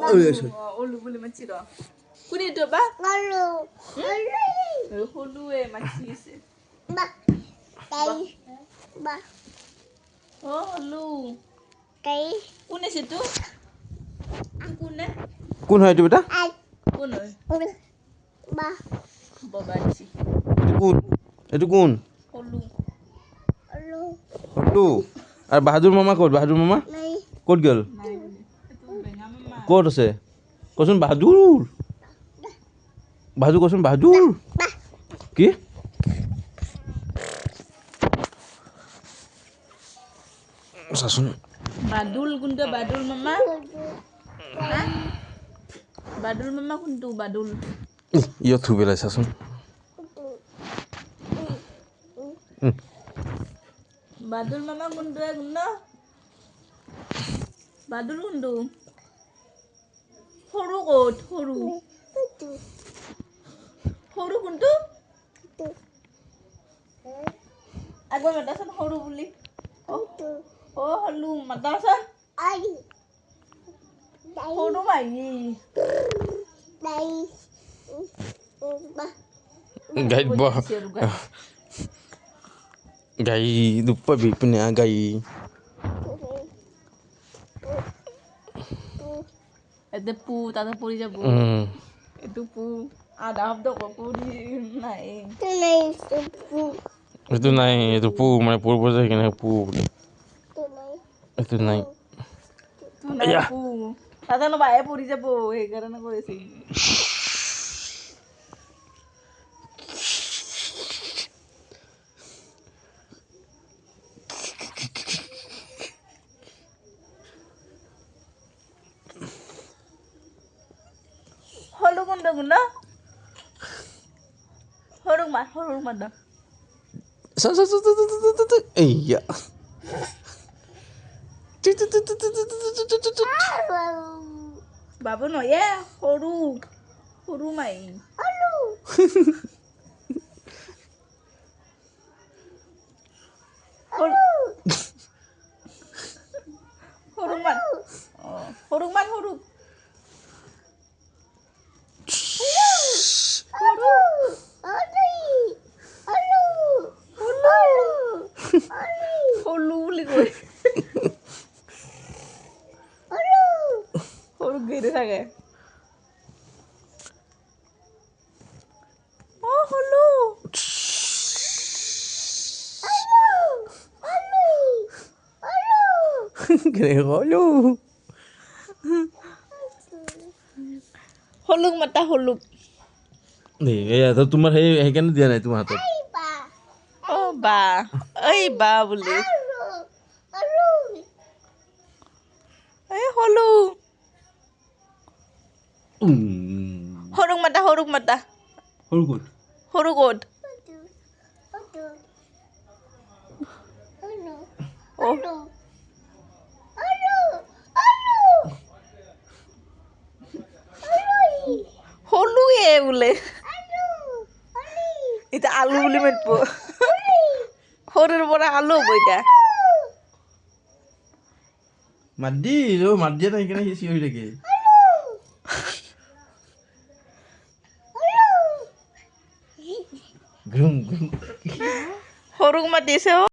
Olu boleh macam tu. Kuni tu apa? Olu macam se. Oh olu. Kuni situ. Kuni. কোন হয় এইটো বেটা Kuni. Babaji. এইটো কোন Olu. হলু আৰু বাহাদুৰ মামা ক'ত বাহাদুৰ মামা ক'ত গ'ল Itu banyak mama. ক'ত আছে কচোন বাহাদুৰ বাহাদুৰ কচোন বাহাদুৰ কি চাচোন Badul kuntu badul mama. Hah? Badul mama kuntu badul. ইয় থু পেলাই চাচোন Badul mama kuntu ya kuntu. Badul kuntu. Horu kot horu. Horu kuntu. Aku matasan horu buli. Oh halu matasan. Horu mai. Guide গাই দুপাবি পিনে গাই Ada pu, tata puri jabu. Itu pu. Ada apa kok puri naik. এইটো নাই এইটো পু মানে পূৰ্ব যায় কেনে পু বুলি এইটো নাই Tu naik pu. Tata no bae puri jabu. Karena kau isi. Holu kuntu kuntu. Horung mat dah. iya Babu no ya, horu mai. Horung mat. Oh, horung mat horung. Holu beli gue. Holu gede sange. Oh holu. কেনে হলো Holung mata holung. এয়া তো তোমাৰ সেই সেইকাৰণে দিয়া নাই তোমাৰ হাতত Oh ba. Ba boleh. Holu. Horung mata. সৰু ক'ত Horu god. Oh. Holu ya boleh. Itu alu boleh metpo. Horur pora alu boita. মাদি মাত দিয়া নাই কেনে চিঞৰি থাকে Horung mati sih.